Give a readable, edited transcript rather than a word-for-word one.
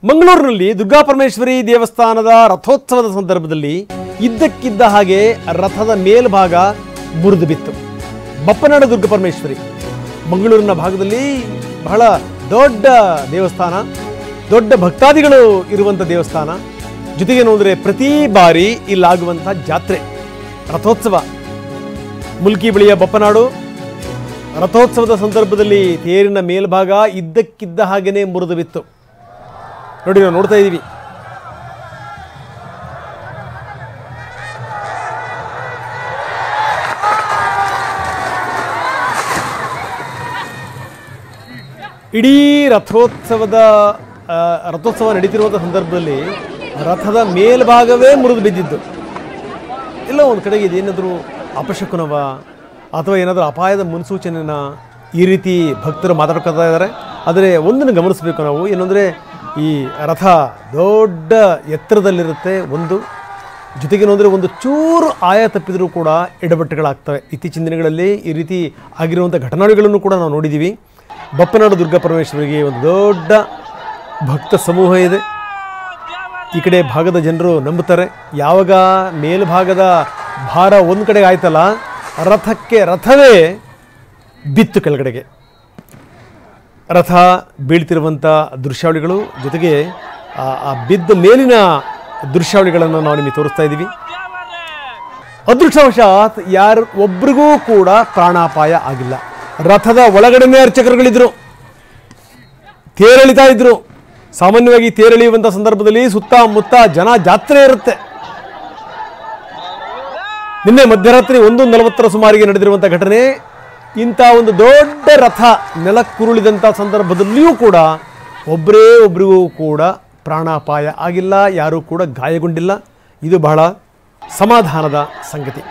ಮಂಗಳೂರಿನಲ್ಲಿ ದುರ್ಗಾಪರಮೇಶ್ವರಿ ದೇವಸ್ಥಾನದ ರಥೋತ್ಸವದ ಸಂದರ್ಭದಲ್ಲಿ ಇದ್ದಕ್ಕಿದ್ದ ಹಾಗೆ ರಥದ ಮೇಲ್ಭಾಗ ಮುರಿದು ಬಿತ್ತು. ಬಪ್ಪನಾಡು ದುರ್ಗಾಪರಮೇಶ್ವರಿ ಮಂಗಳೂರಿನ ಭಾಗದಲ್ಲಿ ಬಹಳ ದೊಡ್ಡ ದೇವಸ್ಥಾನ, ದೊಡ್ಡ ಭಕ್ತಾದಿಗಳು ಇರುವಂಥ ದೇವಸ್ಥಾನ. ಜೊತೆಗೆ ನೋಡಿದ್ರೆ ಪ್ರತಿ ಬಾರಿ ಇಲ್ಲಾಗುವಂಥ ಜಾತ್ರೆ ರಥೋತ್ಸವ. ಮುಲ್ಕಿ ಬಳಿಯ ಬಪ್ಪನಾಡು ರಥೋತ್ಸವದ ಸಂದರ್ಭದಲ್ಲಿ ತೇರಿನ ಮೇಲ್ಭಾಗ ಇದ್ದಕ್ಕಿದ್ದ ಹಾಗೆಯೇ ಮುರಿದು ಬಿತ್ತು. ನೋಡಿ, ನಾವು ನೋಡ್ತಾ ಇದ್ದೀವಿ. ಇಡೀ ರಥೋತ್ಸವ ನಡೀತಿರುವಂಥ ಸಂದರ್ಭದಲ್ಲಿ ರಥದ ಮೇಲ್ಭಾಗವೇ ಮುರಿದು ಬಿದ್ದಿದ್ದು. ಎಲ್ಲ ಒಂದು ಕಡೆಗೆ ಇದೇನಾದರೂ ಅಪಶಕುನವ ಅಥವಾ ಏನಾದರೂ ಅಪಾಯದ ಮುನ್ಸೂಚನೆನ ಈ ರೀತಿ ಭಕ್ತರು ಮಾತಾಡ್ಕೊತಾ ಇದ್ದಾರೆ. ಆದರೆ ಒಂದನ್ನು ಗಮನಿಸಬೇಕು ನಾವು, ಏನಂದರೆ ಈ ರಥ ದೊಡ್ಡ ಎತ್ತರದಲ್ಲಿರುತ್ತೆ. ಜೊತೆಗೆ ನೋಡಿದ್ರೆ ಒಂದು ಚೂರು ಆಯ ತಪ್ಪಿದರೂ ಕೂಡ ಎಡವಟ್ಟುಗಳಾಗ್ತವೆ. ಇತ್ತೀಚಿನ ದಿನಗಳಲ್ಲಿ ಈ ರೀತಿ ಆಗಿರುವಂಥ ಘಟನೆಗಳನ್ನು ಕೂಡ ನಾವು ನೋಡಿದ್ದೀವಿ. ಬಪ್ಪನಾಡು ದುರ್ಗಾಪರಮೇಶ್ವರಿಗೆ ಒಂದು ದೊಡ್ಡ ಭಕ್ತ ಸಮೂಹ ಇದೆ. ಈ ಕಡೆ ಭಾಗದ ಜನರು ನಂಬುತ್ತಾರೆ, ಯಾವಾಗ ಮೇಲ್ಭಾಗದ ಭಾರ ಒಂದು ಕಡೆಗೆ ಆಯ್ತಲ್ಲ, ರಥವೇ ಬಿತ್ತು ಕೆಳಗಡೆಗೆ. ರಥ ಬೀಳ್ತಿರುವಂಥ ದೃಶ್ಯಾವಳಿಗಳು, ಜೊತೆಗೆ ಆ ಬಿದ್ದ ಮೇಲಿನ ದೃಶ್ಯಾವಳಿಗಳನ್ನು ನಾವು ನಿಮಗೆ ತೋರಿಸ್ತಾ ಇದ್ದೀವಿ. ಅದೃಷ್ಟವಶಾತ್ ಒಬ್ರಿಗೂ ಕೂಡ ಪ್ರಾಣಾಪಾಯ ಆಗಿಲ್ಲ. ರಥದ ಒಳಗಡೆನೇ ಅರ್ಚಕರುಗಳಿದ್ರು, ತೇರೆಳಿತಾ ಇದ್ರು. ಸಾಮಾನ್ಯವಾಗಿ ತೇರೆಳೆಯುವಂಥ ಸಂದರ್ಭದಲ್ಲಿ ಸುತ್ತಮುತ್ತ ಜನ ಜಾತ್ರೆ ಇರುತ್ತೆ. ನಿನ್ನೆ ಮಧ್ಯರಾತ್ರಿ 1:40 ಸುಮಾರಿಗೆ ನಡೆದಿರುವಂಥ ಘಟನೆ. ಇಂಥ ಒಂದು ದೊಡ್ಡ ರಥ ನೆಲಕ್ಕುರುಳಿದಂಥ ಸಂದರ್ಭದಲ್ಲಿಯೂ ಕೂಡ ಒಬ್ಬರಿಗೂ ಕೂಡ ಪ್ರಾಣಾಪಾಯ ಆಗಿಲ್ಲ, ಯಾರೂ ಕೂಡ ಗಾಯಗೊಂಡಿಲ್ಲ. ಇದು ಬಹಳ ಸಮಾಧಾನದ ಸಂಗತಿ.